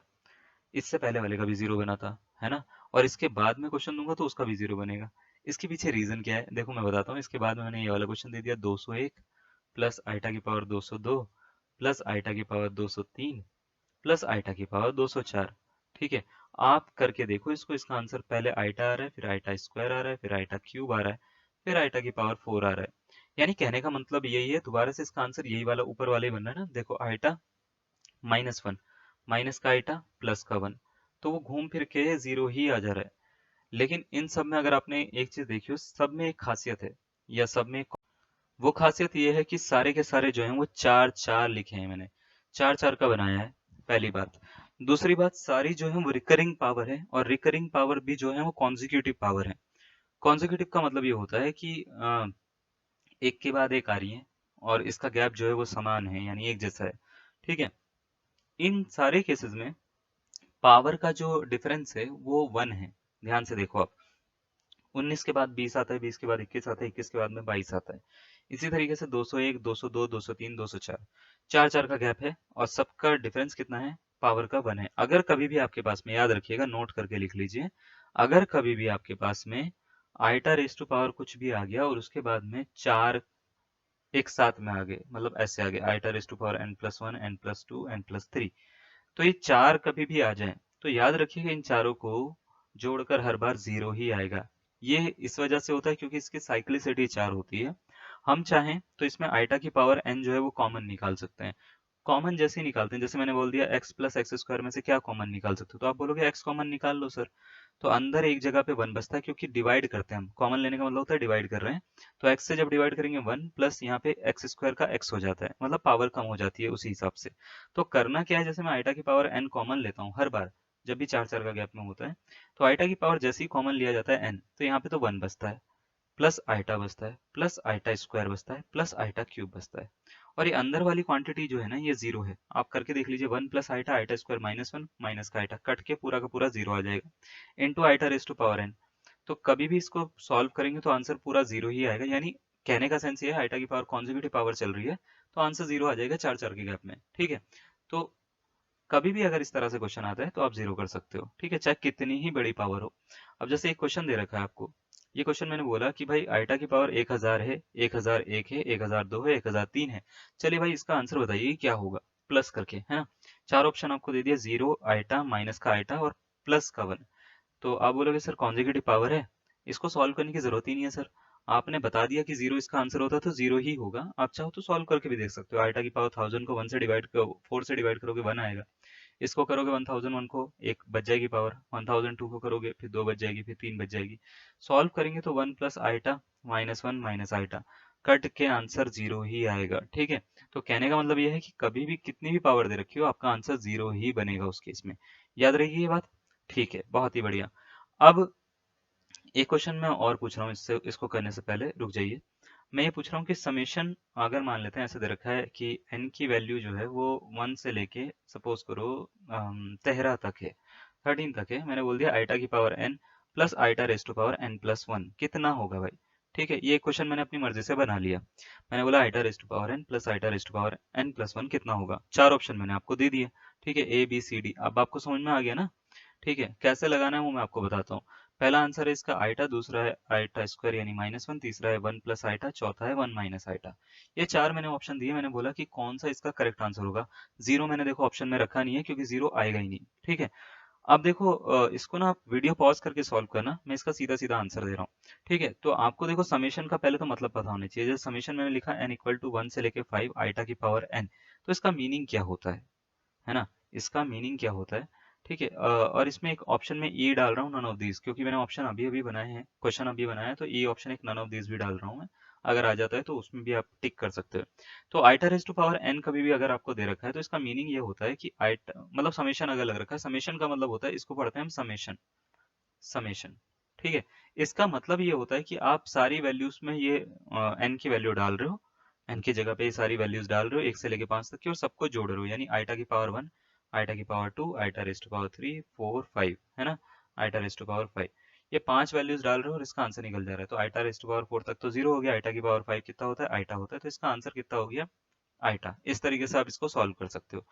इससे पहले वाले का भी 0 बना था, है ना, और इसके बाद में क्वेश्चन दूंगा तो उसका भी 0 बनेगा। इसके पीछे रीजन क्या है देखो मैं बताता हूँ। इसके बाद में मैंने ये वाला क्वेश्चन दे दिया 201 प्लस आइटा की पावर 202 प्लस आइटा की पावर 203 प्लस आइटा की पावर 204, ठीक है। आप करके देखो इसको, इसका आंसर पहले आइटा आ रहा है, फिर आइटा स्क्वायर आ रहा है, फिर आइटा क्यूब आ रहा है, फिर आइटा की पावर 4 आ रहा है। यानी कहने का मतलब यही है, दोबारा से इसका आंसर यही वाला ऊपर वाला ही बन रहा है ना, देखो आइटा -1 माइनस का आइटा प्लस का 1, तो वो घूम फिर के 0 ही आ जा रहा है। लेकिन इन सब में अगर आपने एक चीज देखी हो, सब में एक खासियत है, या सब में वो खासियत ये है कि सारे के सारे जो हैं वो 4-4 लिखे हैं मैंने, 4-4 का बनाया है, पहली बात। दूसरी बात, सारी जो है वो रिकरिंग पावर है, और रिकरिंग पावर भी जो है वो कॉन्जिक्यूटिव पावर है। कॉन्जिक्यूटिव का मतलब ये होता है कि एक के बाद एक आ रही है और इसका गैप जो है वो समान है, यानी एक जैसा है, ठीक है। इन सारे केसेस में पावर का जो डिफरेंस है वो 1 है। ध्यान से देखो आप, 19 के बाद 20 आता है, 20 के बाद 21 आता है, 21 के बाद में 22 आता है। इसी तरीके से 201, 202, 203, 204, 4-4 का गैप है और सबका डिफरेंस कितना है, पावर का 1 है। अगर कभी भी आपके पास में, याद रखिएगा नोट करके लिख लीजिए, अगर कभी भी आपके पास में आइटा रेस टू पावर कुछ भी आ गया और उसके बाद में 4 एक साथ में आ गए, मतलब ऐसे आ गए iota raise to power n+1, n+2, n+3, तो ये 4 कभी भी आ जाए तो याद रखिएगा इन चारों को जोड़कर हर बार 0 ही आएगा। ये इस वजह से होता है क्योंकि इसकी साइक्लिसिटी 4 होती है। हम चाहें तो इसमें आइटा की पावर n जो है वो कॉमन निकाल सकते हैं। कॉमन जैसे ही निकालते हैं, जैसे मैंने बोल दिया x प्लस एक्स स्क्वायर में से क्या कॉमन निकाल सकते हो, तो आप बोलोगे x कॉमन निकाल लो सर, तो अंदर एक जगह पे 1 बचता है क्योंकि डिवाइड करते हैं हम, कॉमन लेने का मतलब होता है डिवाइड कर रहे हैं, तो x से जब डिवाइड करेंगे 1 प्लस यहाँ पे एक्स स्क्वायर का x हो जाता है, मतलब पावर कम हो जाती है उसी हिसाब से। तो करना क्या है, जैसे मैं आइटा की पावर n कॉमन लेता हूँ हर बार जब भी 4-4 का गैप में होता है, तो आइटा की पावर जैसे ही कॉमन लिया जाता है n, तो यहाँ पे तो 1 बचता है, प्लस आइटा बचता है, प्लस आइटा स्क्वायर बचता है, प्लस आइटा क्यूब बचता है, और ये अंदर वाली क्वांटिटी जो है ना ये 0 है। आप करके देख लीजिए, 1 plus iota, iota square -1 minus का आइटा कट के पूरा का पूरा 0 आ जाएगा, into iota raise to power n। तो कभी भी इसको सॉल्व करेंगे तो आंसर पूरा 0 ही आएगा, यानी कहने का सेंस ये है आइटा की पावर कॉन्जुगेटिव पावर चल रही है तो आंसर 0 आ जाएगा 4-4 के गैप में, ठीक है। तो कभी भी अगर इस तरह से क्वेश्चन आता है तो आप 0 कर सकते हो, ठीक है, चाहे कितनी ही बड़ी पावर हो। अब जैसे एक क्वेश्चन दे रखा है आपको, ये क्वेश्चन मैंने बोला कि भाई आइटा की पावर 1000 है, 1001 है, 1002 है, 1003 है, चलिए भाई इसका आंसर बताइए क्या होगा, प्लस करके, है ना। 4 ऑप्शन आपको दे दिया, 0, आइटा, माइनस का आइटा और प्लस का 1। तो आप बोलोगे सर कॉन्जिक्यूटिव पावर है, इसको सॉल्व करने की जरूरत ही नहीं है सर, आपने बता दिया कि जीरो इसका आंसर होता है तो जीरो ही होगा। आप चाहो तो सॉल्व करके भी देख सकते हो। आइटा की पावर 1000 को 1 से डिवाइड करो, 4 से डिवाइड करोगे 1 आएगा। इसको करोगे 1001 को एक बच जाएगी पावर, 1002 को करोगे फिर 2 बच जाएगी, फिर 3 बच जाएगी। सॉल्व करेंगे तो 1 plus iota minus 1 minus iota, cut के आंसर जीरो ही आएगा। ठीक है, तो कहने का मतलब यह है कि कभी भी कितनी भी पावर दे रखी हो आपका आंसर जीरो ही बनेगा उस केस में। याद रहेगी ये बात? ठीक है, बहुत ही बढ़िया। अब एक क्वेश्चन मैं और पूछ रहा हूँ, इससे इसको करने से पहले रुक जाइए। मैं ये पूछ रहा हूँ कि समेशन अगर मान लेते हैं ऐसे दे रखा है कि n की वैल्यू जो है वो 1 से लेके सपोज करो 13 तक है, 13 तक है। मैंने बोल दिया आइटा की power n plus iota raise to power n plus 1 कितना होगा भाई। ठीक है, ये क्वेश्चन मैंने अपनी मर्जी से बना लिया। मैंने बोला iota raise to power n plus iota raise to power n plus 1 कितना होगा। 4 ऑप्शन मैंने आपको दे दिए। ठीक है, ए बी सी डी। अब आपको समझ में आ गया ना? ठीक है, कैसे लगाना है वो मैं आपको बताता हूँ। पहला आंसर है इसका आइटा, दूसरा है आइटा स्क्वायर यानी -1, तीसरा है 1 प्लस आइटा, चौथा है 1 माइनस आइटा। ये 4 मैंने ऑप्शन दिए। मैंने बोला कि कौन सा इसका करेक्ट आंसर होगा। जीरो मैंने देखो ऑप्शन में रखा नहीं है क्योंकि जीरो आएगा ही नहीं। ठीक है, अब देखो इसको ना आप वीडियो पॉज करके सॉल्व करना, मैं इसका सीधा सीधा आंसर दे रहा हूँ। ठीक है, तो आपको देखो समेशन का पहले तो मतलब पता होना चाहिए। जैसे समेशन मैंने लिखा n इक्वल टू 1 से लेके 5 आइटा की पावर n, तो इसका मीनिंग क्या होता है ना? इसका मीनिंग क्या होता है? ठीक है, और इसमें एक ऑप्शन में ई डाल रहा हूँ, नन ऑफ दीज, क्योंकि मैंने ऑप्शन अभी अभी बनाए हैं, क्वेश्चन अभी बनाया है, तो ई ऑप्शन एक नन ऑफ दीज भी डाल रहा हूँ मैं। अगर आ जाता है तो उसमें भी आप टिक कर सकते हो। तो iota raise to power n कभी भी अगर आपको दे रखा है तो इसका मीनिंग ये होता है कि आइटा मतलब समेशन अगर लग रखा है, समेशन का मतलब होता है, इसको पढ़ते हैं हम समेशन, समेशन। ठीक है, इसका मतलब ये होता है कि आप सारी वैल्यूज में ये एन की वैल्यू डाल रहे हो, एन की जगह पे ये सारी वैल्यूज डाल रहे हो 1 से लेके 5 तक की, और सबको जोड़ रहे हो। यानी आइटा की पावर 1, आइटा की power 2, iota raise to power 3, 4, 5, है ना? आइटा रेज टू पावर 5, ये 5 वैल्यूज डाल रहे हो और इसका आंसर निकल जा रहा है। तो आइटा रेज टू पावर 4 तक तो जीरो हो गया, आइटा की पावर 5 कितना होता है? आइटा होता है, तो इसका आंसर कितना हो गया? आइटा। इस तरीके से आप इसको सॉल्व कर सकते हो।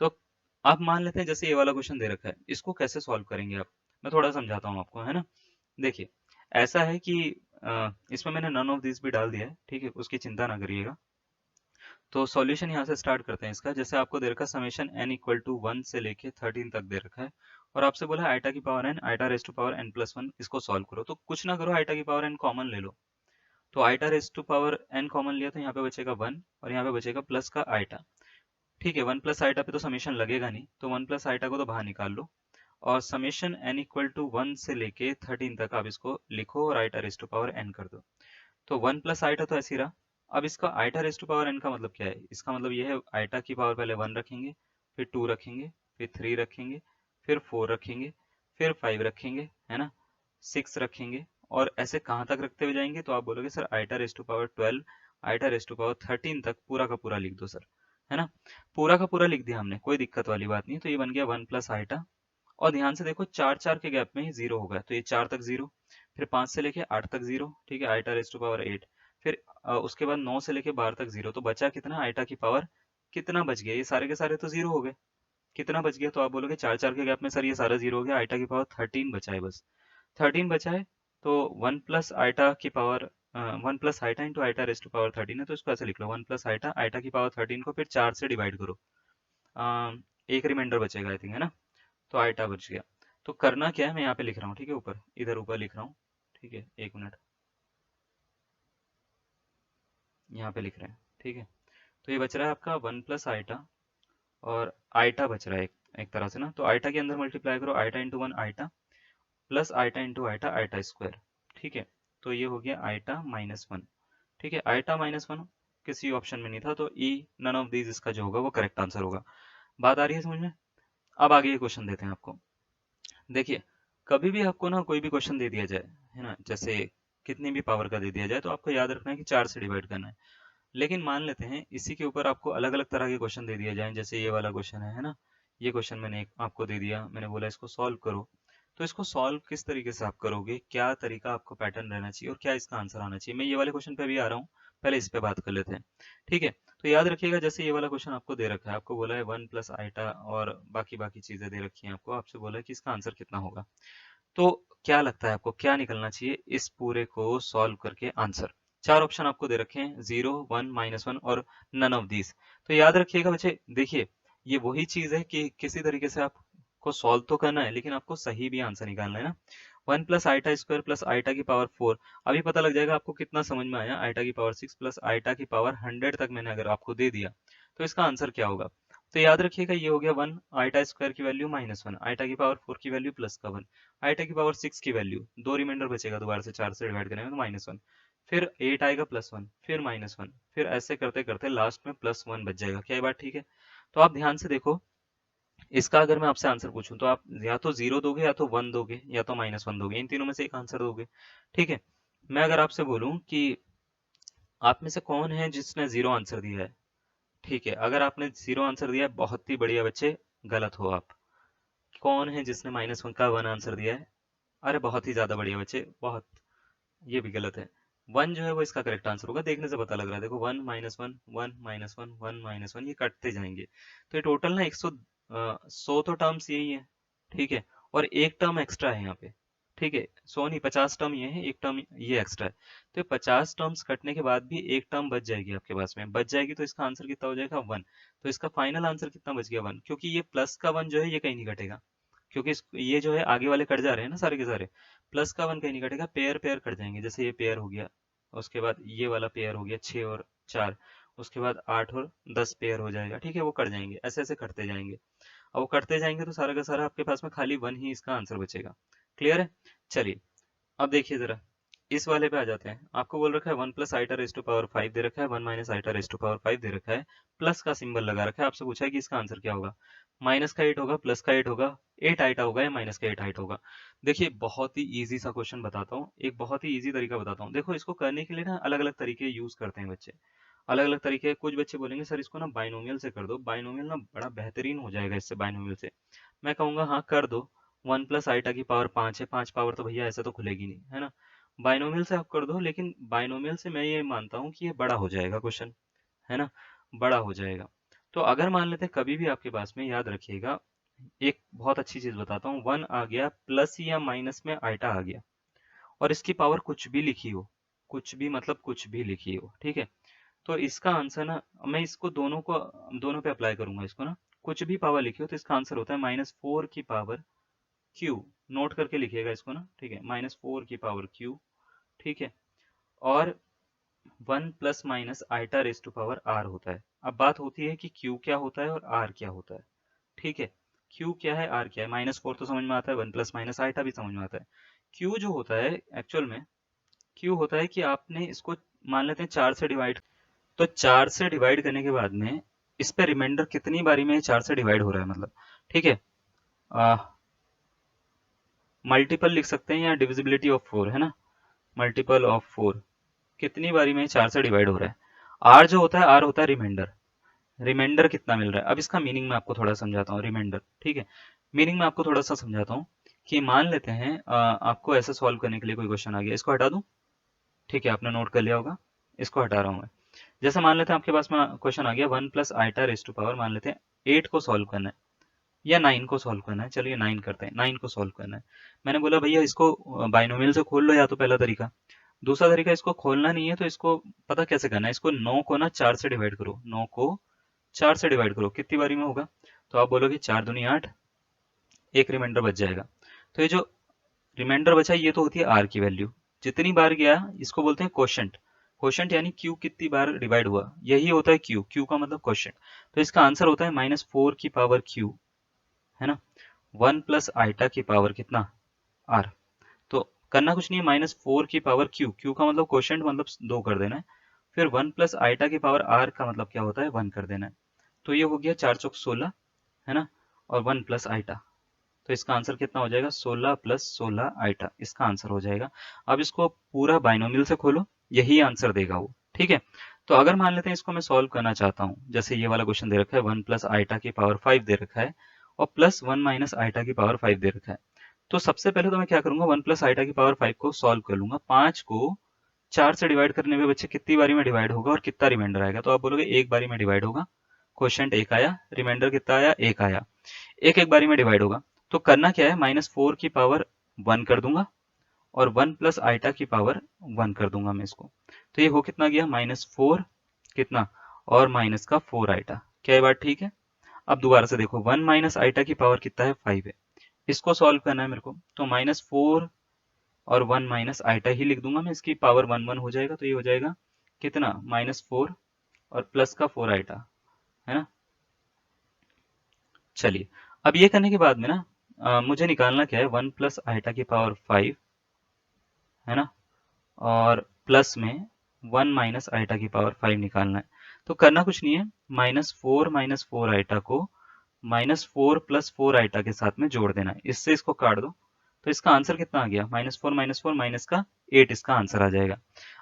तो आप मान लेते हैं जैसे ये वाला क्वेश्चन दे रखा है, इसको कैसे सॉल्व करेंगे आप, मैं थोड़ा समझाता हूँ आपको, है ना? देखिए, ऐसा है कि इसमें मैंने नन ऑफ दिस भी डाल दिया है। ठीक है, उसकी चिंता ना करिएगा। तो सॉल्यूशन यहाँ से स्टार्ट करते हैं इसका। जैसे आपको दे रखा है समेशन n इक्वल टू 1 से लेके 13 तक दे रखा है, और आपसे बोला है आइटा की power n, iota raise to power n plus 1, इसको सॉल्व करो। तो कुछ ना करो, आइटा की पावर n कॉमन ले लो। तो iota raise to power n common लिया तो यहाँ पे बचेगा 1, और यहाँ पे बचेगा प्लस का आइटा। ठीक है, 1 प्लस आइटा पे तो समेशन लगेगा नहीं, तो 1 प्लस आइटा को तो बाहर निकाल लो, और समेशन n इक्वल टू 1 से लेके 13 तक आप इसको लिखो और iota raise to power n कर दो। तो 1 प्लस आइटा तो ऐसे ही रहा। अब इसका iota raise to power n का मतलब क्या है? इसका मतलब ये है आइटा की पावर पहले 1 रखेंगे, फिर 2 रखेंगे, फिर 3 रखेंगे, फिर 4 रखेंगे, फिर 5 रखेंगे, है ना? 6 रखेंगे, और ऐसे कहाँ तक रखते हुए जाएंगे? तो आप बोलोगे sir iota raise to power 12, iota raise to power 13 तक पूरा का पूरा लिख दो सर, है ना? पूरा का पूरा लिख दिया हमने, कोई दिक्कत वाली बात नहीं। तो ये बन गया 1 प्लस आइटा, और ध्यान से देखो 4 4 के गैप में ही जीरो होगा, तो ये 4 तक जीरो, फिर 5 से लेके 8 तक जीरो, ठीक है, आइटा रेस टू पावर 8, फिर उसके बाद 9 से लेके 12 तक जीरो। तो बचा कितना? आइटा की पावर कितना बच गया? ये सारे के सारे तो जीरो हो गए। कितना बच गया? तो आप बोलोगे 4 4 के गैप में सर ये सारा जीरो हो गया, आइटा की पावर 13 बचा है बस। 13 बचा है, तो 1 प्लस आइटा की power 1 plus iota into iota raise to power 13 है, तो इसको ऐसे लिख लो 1 प्लस आइटा, आइटा की पावर 13 को फिर 4 से डिवाइड करो। एक रिमाइंडर बचेगा आई थिंक, है ना? तो आइटा बच गया। तो करना क्या है, मैं यहाँ पे लिख रहा हूँ, ठीक है, ऊपर इधर ऊपर लिख रहा हूँ। ठीक है, एक मिनट, यहाँ पे लिख रहे हैं। ठीक है, तो ये बच रहा है आपका 1 प्लस आइटा, और आइटा बच रहा है एक तरह से ना, तो आइटा के अंदर मल्टीप्लाई करो, iota into 1 iota, plus iota into iota, iota square. ठीक है, तो ये हो गया आइटा माइनस 1। ठीक है, आइटा माइनस 1 किसी ऑप्शन में नहीं था, तो ई नन ऑफ दीज इसका जो होगा वो करेक्ट आंसर होगा। बात आ रही है समझ में? अब आगे ये क्वेश्चन देते हैं आपको। देखिए, कभी भी आपको ना कोई भी क्वेश्चन दे दिया जाए, है ना, जैसे कितनी भी पावर का दे दिया जाए, तो आपको याद रखना है कि 4 से डिवाइड करना है। लेकिन मान लेते हैं इसी के ऊपर आपको अलग अलग तरह के क्वेश्चन दे दिए जाएं, जैसे ये वाला क्वेश्चन है ना? ये क्वेश्चन मैंने आपको दे दिया, मैंने बोला इसको सॉल्व करो। तो इसको सॉल्व किस तरीके से आप करोगे, क्या तरीका आपको पैटर्न रहना चाहिए, और क्या इसका आंसर आना चाहिए, मैं ये वाले क्वेश्चन पे भी आ रहा हूँ, पहले इस पे बात कर लेते हैं। ठीक है, तो याद रखिएगा, जैसे ये वाला क्वेश्चन आपको दे रखा है, आपको बोला है 1 प्लस आइटा और बाकी बाकी चीजें दे रखी हैं आपको, आपसे बोला है कि इसका आंसर कितना होगा। तो क्या लगता है आपको क्या निकलना चाहिए इस पूरे को सॉल्व करके आंसर? 4 ऑप्शन आपको दे रखे हैं, 0, 1, -1 और नन ऑफ दीज। तो याद रखिएगा बच्चे, देखिए ये वही चीज है कि किसी तरीके से आप को सॉल्व तो करना है लेकिन आपको सही भी आंसर निकालना है ना। 1 plus iota square plus iota की पावर 4, अभी पता लग जाएगा आपको कितना समझ में आया। आइटा की पावर 6 प्लस आइटा की पावर 100 तक मैंने अगर आपको दे दिया तो इसका आंसर क्या होगा। तो याद रखिएगा ये हो गया 1 आइटा स्क्वायर की वैल्यू -1, आइटा की पावर 4 की वैल्यू प्लस का 1, आइटा की पावर 6 की वैल्यू, दो रिमाइंडर बचेगा दोबारा से 4 से डिवाइड करेंगे तो -1, फिर 8 आएगा +1, फिर -1, फिर ऐसे करते करते लास्ट में +1 बच जाएगा। क्या ये बात ठीक है। तो आप ध्यान से देखो, इसका अगर मैं आपसे आंसर पूछूं तो आप या तो 0 दोगे या तो 1 दोगे या तो -1 दोगे, इन तीनों में से एक आंसर दोगे। ठीक है, मैं अगर आपसे बोलूं कि आप में से कौन है जिसने 0 आंसर दिया है। ठीक है, अगर आपने 0 आंसर दिया है बहुत ही बढ़िया बच्चे, गलत हो आप। कौन है जिसने -1 का 1 आंसर दिया है। अरे बहुत ही ज्यादा बढ़िया बच्चे, बहुत, ये भी गलत है। 1 जो है वो इसका करेक्ट आंसर होगा, देखने से पता लग रहा है। देखो 1 -1 1 -1 1 -1, ये कटते जाएंगे तो ये टोटल ना 100 तो टर्म्स यही है। ठीक है, और एक टर्म एक्स्ट्रा है यहाँ पे। ठीक है, 100 नहीं 50 टर्म ये है, एक टर्म ये एक्स्ट्रा है। तो 50 टर्म्स कटने के बाद भी एक टर्म बच जाएगी आपके पास में, बच जाएगी तो इसका आंसर कितना हो जाएगा 1। तो इसका फाइनल आंसर कितना बच गया 1, क्योंकि ये प्लस का 1 जो है ये कहीं नहीं कटेगा, क्योंकि ये जो है आगे वाले कट जा रहे हैं ना सारे के सारे। प्लस का 1 कहीं नहीं कटेगा, पेयर पेयर कट जाएंगे। जैसे ये पेयर हो गया, उसके बाद ये वाला पेयर हो गया 6 और 4, उसके बाद 8 और 10 पेयर हो जाएगा। ठीक है, वो कट जाएंगे, ऐसे ऐसे करते जाएंगे। अब वो करते जाएंगे तो सारा का सारा आपके पास में खाली 1 ही इसका आंसर बचेगा। क्लियर है। चलिए अब देखिए जरा, इस वाले पे आ जाते हैं। आपको बोल रखा है 1 plus iota raise to power 5 दे रखा है, 1 minus iota raise to power 5 दे रखा है, प्लस का सिंबल लगा रखा है। आपसे पूछा है कि इसका आंसर क्या होगा। माइनस का 8 होगा, प्लस का 8 होगा, 8 आइटा होगा या माइनस का 8 आइटा होगा। देखिए बहुत ही इजी सा क्वेश्चन बताता हूँ, एक बहुत ही इजी तरीका बताता हूँ। देखो इसको करने के लिए ना अलग अलग तरीके यूज करते हैं बच्चे, अलग अलग तरीके। कुछ बच्चे बोलेंगे सर इसको ना बाइनोमियल से कर दो, बाइनोमियल ना बड़ा बेहतरीन हो जाएगा इससे, बाइनोमियल से। मैं कहूंगा हाँ कर दो। 1 प्लस आइटा की पावर 5 है, 5 पावर तो भैया ऐसे तो खुलेगी नहीं, है ना। बाइनोमियल से आप कर दो, लेकिन बाइनोमियल से मैं ये मानता हूँ कि ये बड़ा हो जाएगा क्वेश्चन, है ना, बड़ा हो जाएगा। तो अगर मान लेते हैं कभी भी आपके पास में, याद रखिएगा एक बहुत अच्छी चीज बताता हूँ, 1 आ गया प्लस या माइनस में आइटा आ गया और इसकी पावर कुछ भी लिखी हो, कुछ भी मतलब कुछ भी लिखी हो, ठीक है, तो इसका आंसर ना, मैं इसको दोनों पे अप्लाई करूंगा इसको ना। कुछ भी पावर लिखी हो तो इसका आंसर होता है -4 की पावर क्यू। नोट करके लिखिएगा इसको ना, ठीक है, -4 की पावर क्यू। ठीक है, और 1 plus minus iota raise to power r होता है। अब बात होती है कि क्यू क्या होता है और आर क्या होता है। ठीक है, क्यू क्या है आर क्या है। -4 तो समझ में आता है, 1 प्लस माइनस आइटा भी समझ में आता है। क्यू जो होता है एक्चुअल में, क्यू होता है कि आपने इसको मान लेते हैं 4 से डिवाइड, तो 4 से डिवाइड करने के बाद में इस पे रिमाइंडर कितनी बारी में 4 से डिवाइड हो रहा है मतलब। ठीक है, मल्टीपल लिख सकते हैं या डिविजिबिलिटी ऑफ 4, है ना, मल्टीपल ऑफ 4, कितनी बारी में 4 से डिवाइड हो रहा है। आर जो होता है, आर होता है रिमाइंडर, रिमाइंडर कितना मिल रहा है। अब इसका मीनिंग मैं आपको थोड़ा समझाता हूँ, रिमाइंडर। ठीक है, मीनिंग मैं आपको थोड़ा सा समझाता हूँ कि मान लेते हैं आपको ऐसे सॉल्व करने के लिए कोई क्वेश्चन आ गया, इसको हटा दूं। ठीक है, आपने नोट कर लिया होगा, इसको हटा रहा हूँ मैं। जैसे मान लेते हैं आपके पास में क्वेश्चन आ गया 1 plus iota raise to power, मान लेते हैं 8 को सॉल्व करना है या 9 को सॉल्व करना है। चलिए 9 करते हैं, 9 को सॉल्व करना है। मैंने बोला भैया इसको बाइनोमियल से खोल लो, या तो पहला तरीका। दूसरा तरीका, इसको खोलना नहीं है तो इसको पता कैसे करना है, इसको 9 को ना 4 से डिवाइड करो, 9 को 4 से डिवाइड करो, कितनी बारी में होगा। तो आप बोलोगे 4 दूनी 8, एक रिमाइंडर बच जाएगा। तो ये जो रिमाइंडर बचा ये तो होती है आर की वैल्यू, जितनी बार गया इसको बोलते हैं क्वोशंट। क्वोशंट यानी क्यू कितनी बार डिवाइड हुआ, यही होता है क्यू, क्यू का मतलब क्वोशंट। तो इसका आंसर होता है -4 की पावर क्यू, है ना, 1 प्लस आइटा की पावर कितना आर। तो करना कुछ नहीं है, -4 की पावर क्यू, क्यू का मतलब क्वोशंट मतलब 2 कर देना है, फिर 1 प्लस आइटा की पावर आर का मतलब क्या होता है 1 कर देना है। तो ये हो गया 4 चौक 16, है ना, और 1 प्लस आइटा। तो इसका आंसर कितना हो जाएगा 16 प्लस 16 आइटा, इसका आंसर हो जाएगा। अब इसको पूरा बाइनोमियल से खोलो, यही आंसर देगा वो। ठीक है, तो अगर मान लेते हैं इसको मैं सॉल्व करना चाहता हूँ, जैसे ये वाला क्वेश्चन दे रखा है 1 प्लस आइटा की पावर 5 दे रखा है और प्लस 1 माइनस आइटा की पावर 5 दे रखा है। तो सबसे पहले तो मैं क्या करूंगा, 1 प्लस आइटा की पावर 5 को सॉल्व कर लूंगा। 5 को 4 से डिवाइड करने में बच्चे कितनी बारी में डिवाइड होगा और कितना रिमाइंडर आएगा। तो आप बोलोगे एक बारी में डिवाइड होगा, क्वेश्चन एक आया, रिमाइंडर कितना आया एक आया, एक एक बारी में डिवाइड होगा। तो करना क्या है, -4 की पावर 1 कर दूंगा और 1 प्लस आइटा की पावर 1 कर दूंगा मैं इसको। तो ये हो कितना गया, -4 कितना और माइनस का 4 आइटा। क्या ये बात ठीक है। अब दोबारा से देखो 1 माइनस आइटा की पावर कितना है 5 है, इसको सॉल्व करना है मेरे को, तो -4 और 1 माइनस आइटा ही लिख दूंगा मैं, इसकी पावर 1 1 हो जाएगा, तो ये हो जाएगा कितना -4 और प्लस का 4 आइटा, है ना। चलिए अब ये करने के बाद में ना मुझे निकालना क्या है 1 प्लस आइटा की पावर 5, है ना, और प्लस में 1 माइनस आइटा की पावर 5 निकालना है। तो करना कुछ नहीं है, -4 माइनस 4 आइटा को -4 प्लस 4 आइटा के साथ में जोड़ देना है, इससे इसको काट दो, तो इसका आंसर कितना आ गया -4 माइनस 4 माइनस का 8, इसका आंसर आ जाएगा।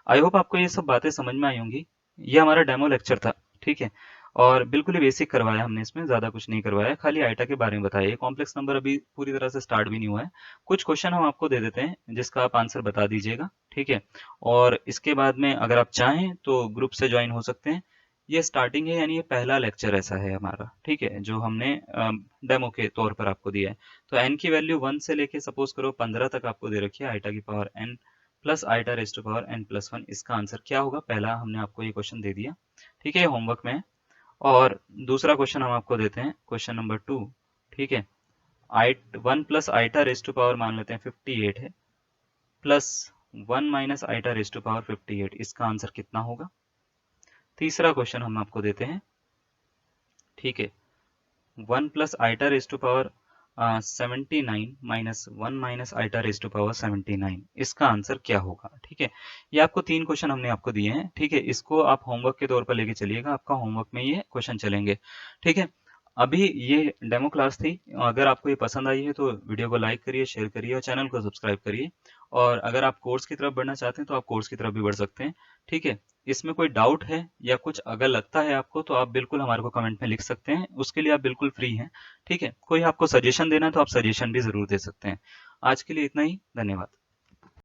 आई होप आपको ये सब बातें समझ में आई होंगी। ये हमारा डेमो लेक्चर था, ठीक है, और बिल्कुल ही बेसिक करवाया हमने, इसमें ज़्यादा कुछ नहीं करवाया, खाली आइटा के बारे में बताया। कॉम्प्लेक्स नंबर अभी पूरी तरह से स्टार्ट भी नहीं हुआ है, कुछ क्वेश्चन हम आपको दे देते हैं जिसका आप आंसर बता दीजिएगा, ठीक है। और इसके बाद में अगर आप चाहें तो ग्रुप से ज्वाइन हो सकते हैं। ये स्टार्टिंग है, यानी ये पहला लेक्चर ऐसा है हमारा, ठीक है, जो हमने डेमो के तौर पर आपको दिया है। तो n की वैल्यू 1 से लेके सपोज करो 15 तक आपको दे रखी है, आइटा की power n plus iota raise to power n plus 1, इसका आंसर क्या होगा, पहला हमने आपको ये क्वेश्चन दे दिया, ठीक है, ये होमवर्क में है। और दूसरा क्वेश्चन हम आपको देते हैं, क्वेश्चन नंबर 2, ठीक है, 1 plus iota raise to power मान लेते हैं 58 है, plus 1 minus iota raise to power 58, इसका आंसर कितना होगा। तीसरा क्वेश्चन हम आपको देते हैं, ठीक है, 1 plus iota raise to power 79 minus 1 minus iota raise to power 79, इसका आंसर क्या होगा, ठीक है। ये आपको 3 क्वेश्चन हमने आपको दिए हैं, ठीक है, इसको आप होमवर्क के तौर पर लेके चलिएगा, आपका होमवर्क में ये क्वेश्चन चलेंगे, ठीक है। अभी ये डेमो क्लास थी, अगर आपको ये पसंद आई है तो वीडियो को लाइक करिए, शेयर करिए और चैनल को सब्सक्राइब करिए। और अगर आप कोर्स की तरफ बढ़ना चाहते हैं तो आप कोर्स की तरफ भी बढ़ सकते हैं, ठीक है। इसमें कोई डाउट है या कुछ अगर लगता है आपको तो आप बिल्कुल हमारे को कमेंट में लिख सकते हैं, उसके लिए आप बिल्कुल फ्री हैं, ठीक है। कोई आपको सजेशन देना है तो आप सजेशन भी ज़रूर दे सकते हैं। आज के लिए इतना ही, धन्यवाद।